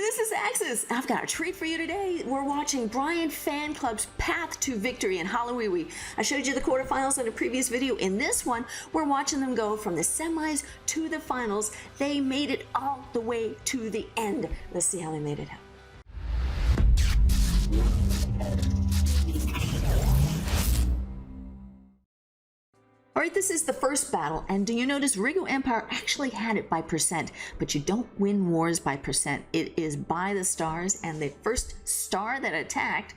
this is Axis. I've got a treat for you today. We're watching Brian Fan Club's path to victory in HoloWiWi. I showed you the quarterfinals in a previous video. In this one, we're watching them go from the semis to the finals. They made it all the way to the end. Let's see how they made it out. All right, this is the first battle, and do you notice Rigo Empire actually had it by percent, but you don't win wars by percent. It is by the stars, and the first star that attacked,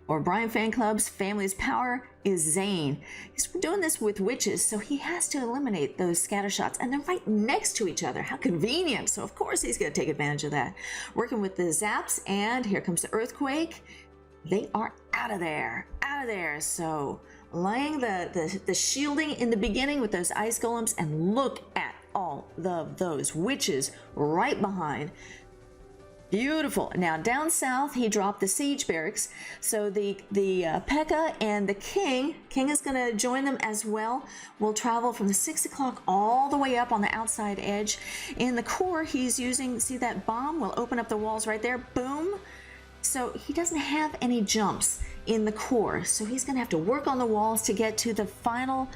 or Brian Fan Club's family's power, is Zane. He's doing this with witches, so he has to eliminate those scatter shots, and they're right next to each other. How convenient. So of course he's going to take advantage of that. Working with the zaps, and here comes the earthquake. They are out of there, so laying the shielding in the beginning with those ice golems, and look at all those witches right behind. Beautiful. Now down south he dropped the siege barracks, so the P.E.K.K.A. and the king is going to join them as well. We'll travel from the 6 o'clock all the way up on the outside edge. In the core he's using, see that bomb will open up the walls right there, boom. So he doesn't have any jumps in the core, so he's going to have to work on the walls to get to the final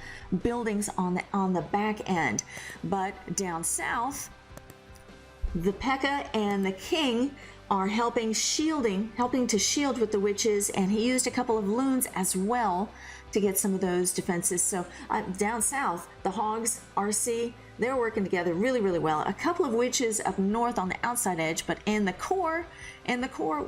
buildings on the back end. But down south, the P.E.K.K.A. and the king are helping to shield with the witches, and he used a couple of loons as well to get some of those defenses. So down south, the hogs, RC, they're working together really, really well. A couple of witches up north on the outside edge, but in the core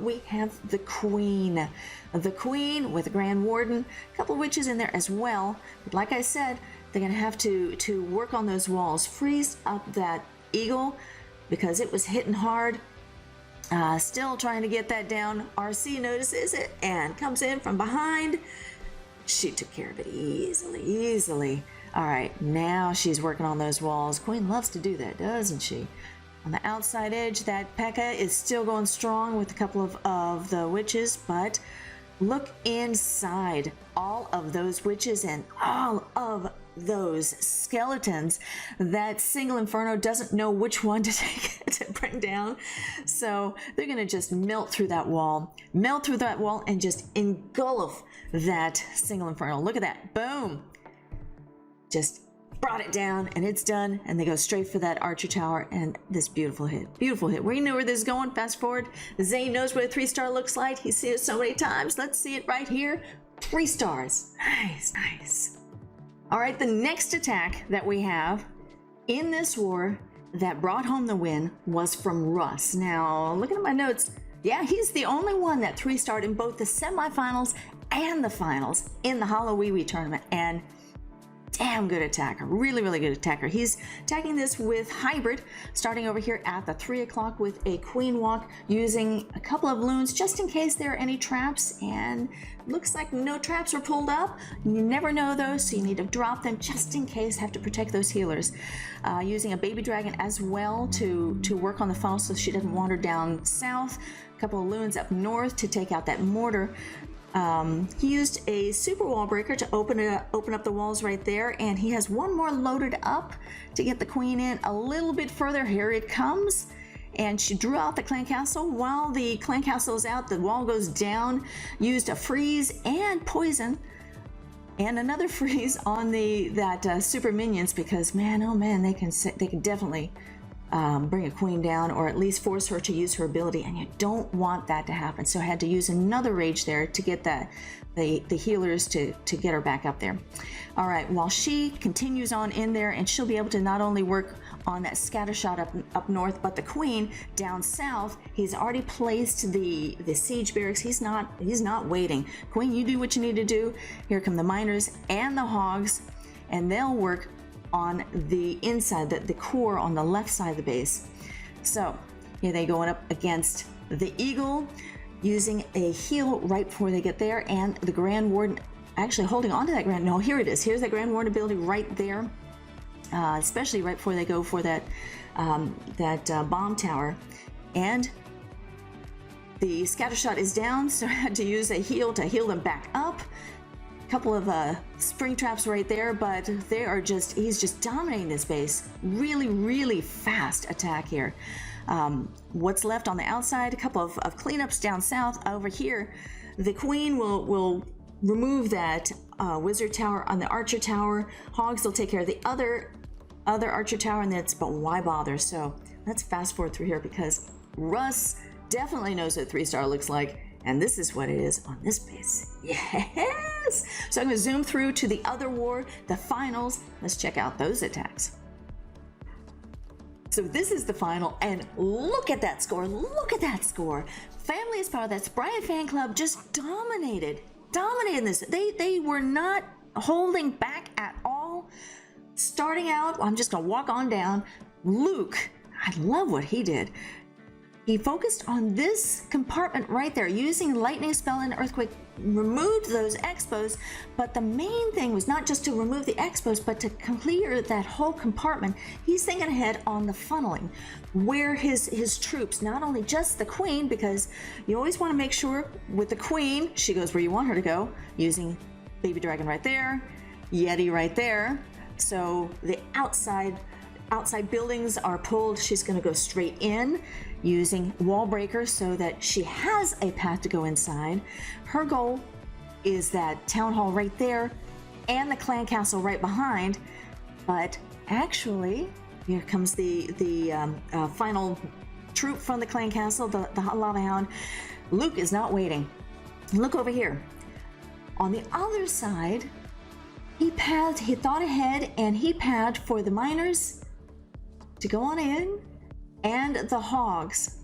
we have the queen. The queen with the Grand Warden, a couple of witches in there as well. But like I said, they're gonna have to work on those walls, freeze up that eagle because it was hitting hard. Still trying to get that down. RC notices it and comes in from behind. She took care of it easily. All right, now she's working on those walls. Queen loves to do that, doesn't she? On the outside edge, that P.E.K.K.A. is still going strong with a couple of the witches, but look inside. All of those witches and all of those skeletons. That single inferno doesn't know which one to bring down, so they're gonna just melt through that wall and just engulf that single inferno. Look at that, boom, just brought it down, and it's done, and they go straight for that archer tower, and this beautiful hit. We know where this is going. Fast forward, Zane knows what a 3-star looks like. He's seen it so many times. Let's see it right here. 3 stars. Nice. All right, the next attack that we have in this war that brought home the win was from Russ. Now, looking at my notes, yeah, he's the only one that 3-starred in both the semifinals and the finals in the HoloWiWi tournament, and damn good attacker, really good attacker. He's attacking this with hybrid, starting over here at the 3 o'clock with a queen walk, using a couple of loons just in case there are any traps, and looks like no traps were pulled up. You never know those, so you need to drop them just in case, have to protect those healers. Using a baby dragon as well to work on the funnel so she doesn't wander down south. A couple of loons up north to take out that mortar. He used a super wall breaker to open up the walls right there, and he has one more loaded up to get the queen in a little bit further. Here it comes, and she drew out the clan castle. While the clan castle is out, the wall goes down. Used a freeze and poison and another freeze on that super minions, because man, oh man, they can definitely bring a queen down, or at least force her to use her ability, and you don't want that to happen. So I had to use another rage there to get the healers to get her back up there. All right, while she continues on in there, and she'll be able to not only work on that scatter shot up north, but the queen down south, he's already placed the siege barracks. He's not waiting. Queen, you do what you need to do. Here come the miners and the hogs, and they'll work on the inside, the core on the left side of the base. So here they going up against the eagle, using a heal right before they get there, and the Grand Warden actually holding on to that Grand. No, here it is. Here's that Grand Warden ability right there, especially right before they go for that bomb tower. And the scatter shot is down, so I had to use a heal to heal them back up. Couple of spring traps right there, but he's just dominating this base. Really fast attack here. What's left on the outside, a couple of cleanups down south. Over here, the queen will remove that wizard tower on the archer tower. Hogs will take care of the other archer tower, and that's, but why bother? So let's fast forward through here, because Russ definitely knows what 3-star looks like, and this is what it is on this base. Yes! So I'm going to zoom through to the other war, the finals. Let's check out those attacks. So this is the final, and look at that score. Look at that score. Family is Power, that's Brian Fan Club, just dominated this. They were not holding back at all. Starting out, I'm just going to walk on down. Luke, I love what he did. He focused on this compartment right there, using Lightning Spell and Earthquake, removed those expos, but the main thing was not just to remove the expos, but to clear that whole compartment. He's thinking ahead on the funneling, where his troops, not only just the queen, because you always want to make sure with the queen, she goes where you want her to go, using Baby Dragon right there, Yeti right there. So the outside buildings are pulled. She's going to go straight in using wall breakers so that she has a path to go inside. Her goal is that town hall right there and the clan castle right behind. But actually, here comes the final troop from the clan castle, the lava hound. Luke is not waiting. Look over here. On the other side, he thought ahead, and he padded for the miners to go on in, and the hogs.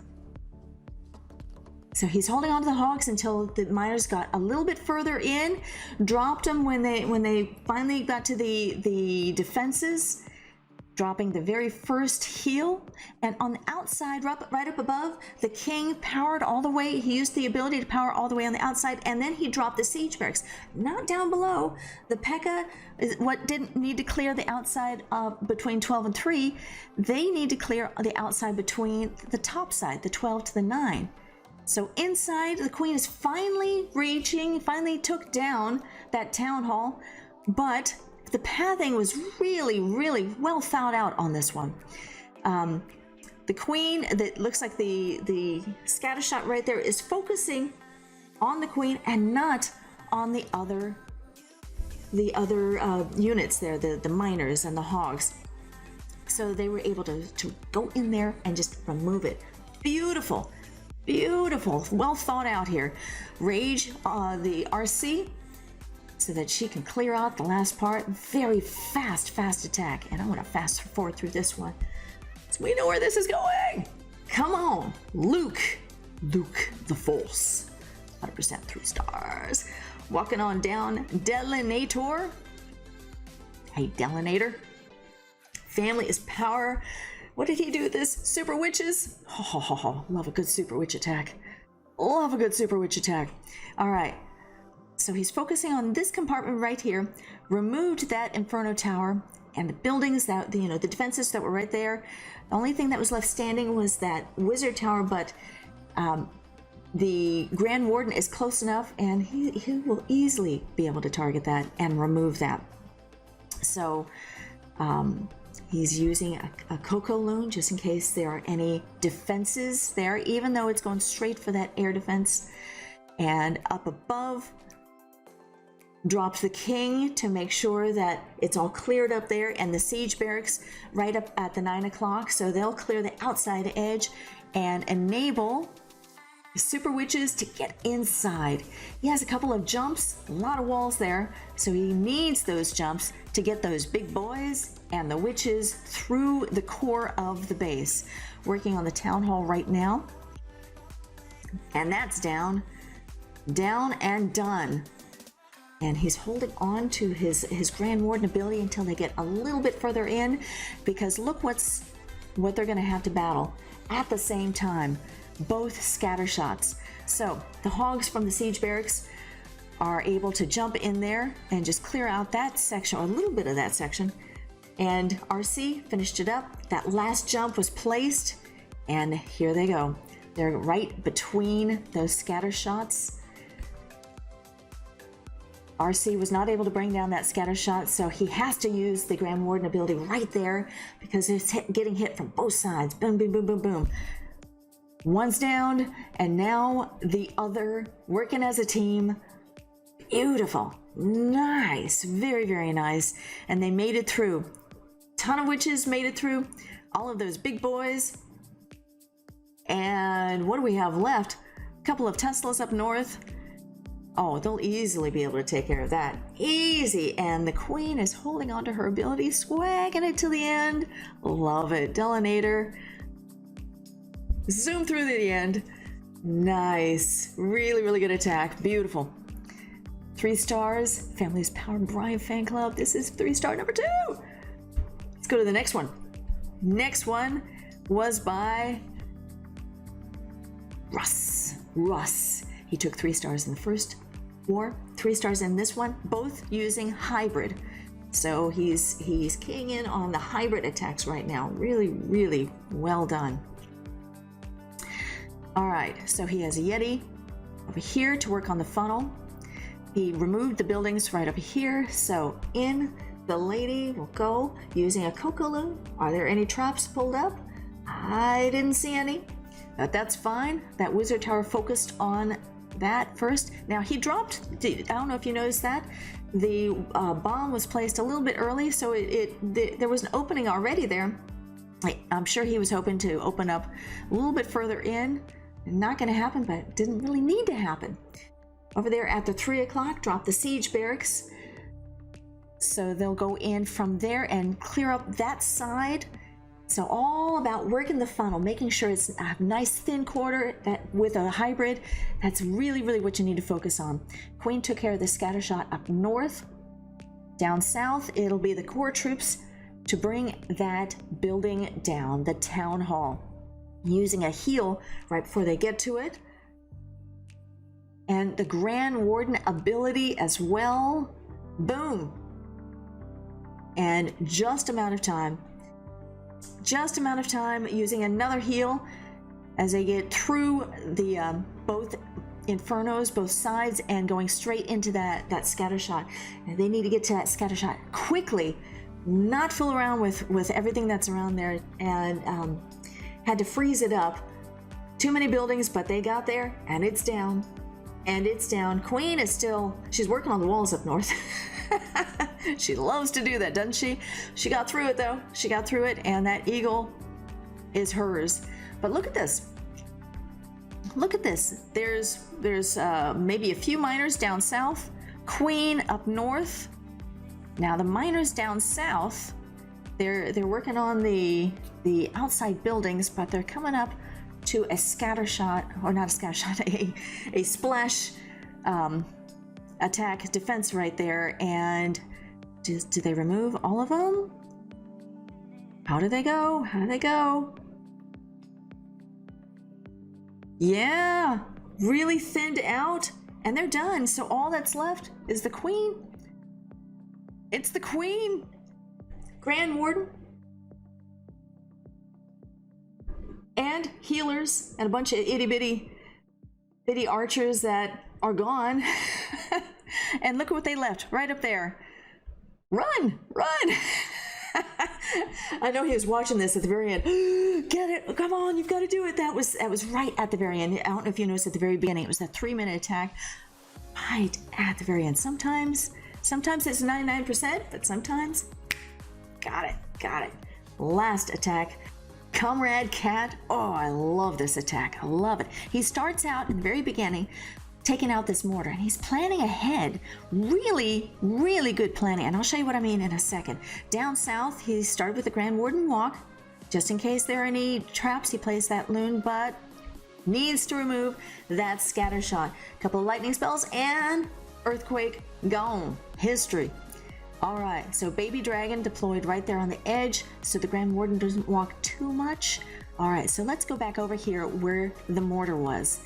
So he's holding on to the hogs until the miners got a little bit further in, dropped them when they finally got to the defenses, dropping the very first heal. And on the outside, right up above, the king powered all the way. He used the ability to power all the way on the outside, and then he dropped the siege barracks. Not down below. The P.E.K.K.A. is what didn't need to clear the outside between 12 and 3. They need to clear the outside between the top side, the 12 to the 9. So inside, the queen is finally took down that town hall, but the pathing was really, really well thought out on this one. The queen, that looks like the scatter shot right there, is focusing on the queen and not on the other units there, the miners and the hogs. So they were able to go in there and just remove it. Beautiful, beautiful, well thought out here. Rage the RC, so that she can clear out the last part. Very fast attack. And I want to fast forward through this one, so we know where this is going. Come on, Luke the Force, 100% 3 stars. Walking on down, Delanator. Hey, Delanator. Family is Power. What did he do with this? Super Witches. Love a good Super Witch attack. Love a good Super Witch attack. All right. So he's focusing on this compartment right here, removed that Inferno Tower and the buildings that, the defenses that were right there. The only thing that was left standing was that Wizard Tower, but the Grand Warden is close enough, and he will easily be able to target that and remove that. So he's using a Coco Loon just in case there are any defenses there, even though it's going straight for that air defense. And up above, dropped the king to make sure that it's all cleared up there, and the siege barracks right up at the 9 o'clock, so they'll clear the outside edge and enable Super Witches to get inside. He has a couple of jumps, a lot of walls there, so he needs those jumps to get those big boys and the witches through the core of the base. Working on the town hall right now, and that's down and done. And he's holding on to his Grand Warden ability until they get a little bit further in, because look what they're going to have to battle at the same time, both scatter shots. So the hogs from the siege barracks are able to jump in there and just clear out that section, or a little bit of that section, and RC finished it up. That last jump was placed, and here they go. They're right between those scatter shots. RC was not able to bring down that scatter shot, so he has to use the Grand Warden ability right there, because it's getting hit from both sides. Boom, boom, boom, boom, boom. One's down, and now the other working as a team. Beautiful. Nice. Very, very nice. And they made it through. Ton of witches made it through. All of those big boys. And what do we have left? A couple of Teslas up north. Oh, they'll easily be able to take care of that. Easy. And the queen is holding on to her ability, swagging it to the end. Love it. Delanator. Zoom through to the end. Nice. Really, really good attack. Beautiful. 3 stars. Family's Power Brian fan club. This is 3-star number 2. Let's go to the next one. Next one was by Russ. He took 3 stars in the first war, 3 stars in this one, both using hybrid. So he's keying in on the hybrid attacks right now. Really, really well done. All right, so he has a Yeti over here to work on the funnel. He removed the buildings right up here. So in the lady will go using a cocoa loom. Are there any traps pulled up? I didn't see any, but that's fine. That wizard tower focused on that first. Now he dropped, I don't know if you noticed that, the bomb was placed a little bit early, so there was an opening already there. I'm sure he was hoping to open up a little bit further in. Not going to happen, but it didn't really need to happen. Over there at the 3 o'clock, drop the siege barracks. So they'll go in from there and clear up that side. So all about working the funnel, making sure it's a nice thin quarter that with a hybrid. That's really, really what you need to focus on. Queen took care of the scatter shot up north. Down south, it'll be the core troops to bring that building down, the town hall, using a heal right before they get to it. And the Grand Warden ability as well. Boom. And just amount of time using another heal as they get through the both infernos, both sides, and going straight into that scatter shot. And they need to get to that scatter shot quickly, not fool around with everything that's around there, and had to freeze it up. Too many buildings, but they got there, and it's down. And it's down. Queen is still, she's working on the walls up north. She loves to do that, doesn't she? She got through it though. She got through it, and that eagle is hers. But look at this. Look at this. There's maybe a few miners down south. Queen up north. Now the miners down south, they're working on the outside buildings, but they're coming up to a scatter shot, or not a scatter shot, a splash attack defense right there. And do they remove all of them? How do they go? How do they go? Yeah, really thinned out, and they're done. So all that's left is the queen. It's the queen. Grand Warden. And healers and a bunch of itty bitty archers that are gone. And look at what they left right up there. Run! I know he was watching this at the very end. Get it! Come on, you've got to do it. That was right at the very end. I don't know if you noticed at the very beginning, it was that 3-minute attack right at the very end. Sometimes it's 99%, but sometimes got it. Last attack. Comrade Cat. Oh, I love this attack. I love it. He starts out in the very beginning taking out this mortar, and he's planning ahead. Really, really good planning, and I'll show you what I mean in a second. Down south, he started with the Grand Warden walk. Just in case there are any traps, he placed that loon, but needs to remove that scatter shot. A couple of lightning spells, and earthquake gone. History. All right, so baby dragon deployed right there on the edge, so the Grand Warden doesn't walk too much. All right, so let's go back over here where the mortar was.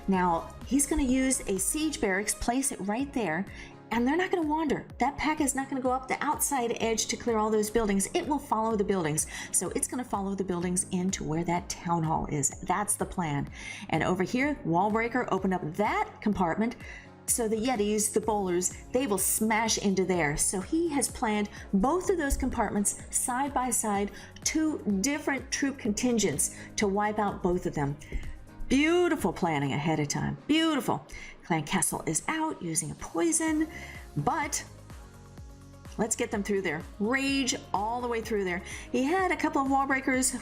Now, he's going to use a siege barracks, place it right there, and they're not going to wander. That pack is not going to go up the outside edge to clear all those buildings. It will follow the buildings. So it's going to follow the buildings into where that town hall is. That's the plan. And over here, wall breaker, open up that compartment. So the Yetis, the bowlers, they will smash into there. So he has planned both of those compartments side by side, 2 different troop contingents to wipe out both of them. Beautiful planning ahead of time. Beautiful. Clan Castle is out using a poison, but let's get them through there. Rage all the way through there. He had a couple of wall breakers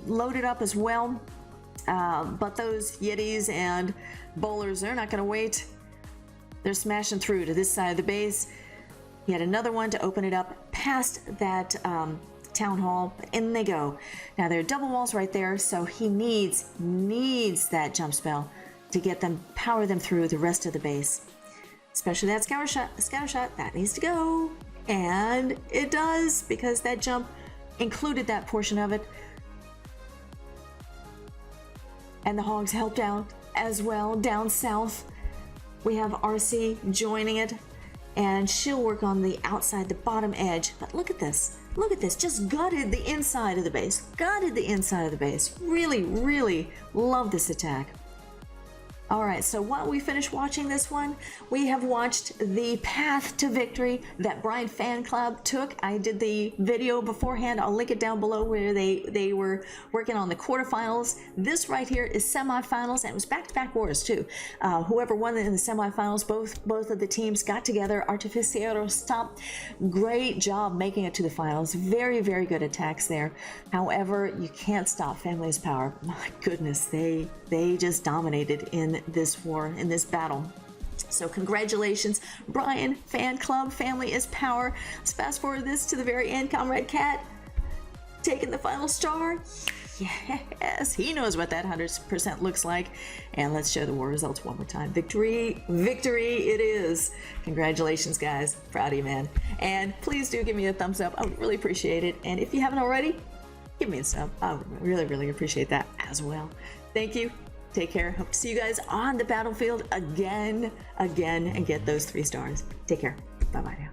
loaded up as well, but those Yetis and bowlers, they're not going to wait. They're smashing through to this side of the base. He had another one to open it up past that town hall. In they go. Now there are double walls right there, so he needs that jump spell to get them, power them through the rest of the base. Especially that scatter shot, that needs to go. And it does, because that jump included that portion of it. And the hogs helped out as well down south. We have RC joining it, and she'll work on the outside, the bottom edge. But look at this. Look at this. Just gutted the inside of the base. Gutted the inside of the base. Really, really love this attack. All right, so while we finish watching this one, we have watched the path to victory that Brian Fan Club took. I did the video beforehand. I'll link it down below where they were working on the quarterfinals. This right here is semifinals, and it was back-to-back wars too. Whoever won in the semifinals, both of the teams got together. Artificiero stopped. Great job making it to the finals. Very, very good attacks there. However, you can't stop Family's Power. My goodness, they just dominated in this war, in this battle. So congratulations, Brian Fan Club. Family is power. Let's fast forward this to the very end. Comrade Cat taking the final star. Yes, he knows what that 100% looks like. And let's show the war results one more time. Victory, victory it is. Congratulations, guys. Proud of you, man. And please do give me a thumbs up. I would really appreciate it. And if you haven't already, give me a sub. I would really, really appreciate that as well. Thank you. Take care. Hope to see you guys on the battlefield again, and get those 3 stars. Take care. Bye-bye now.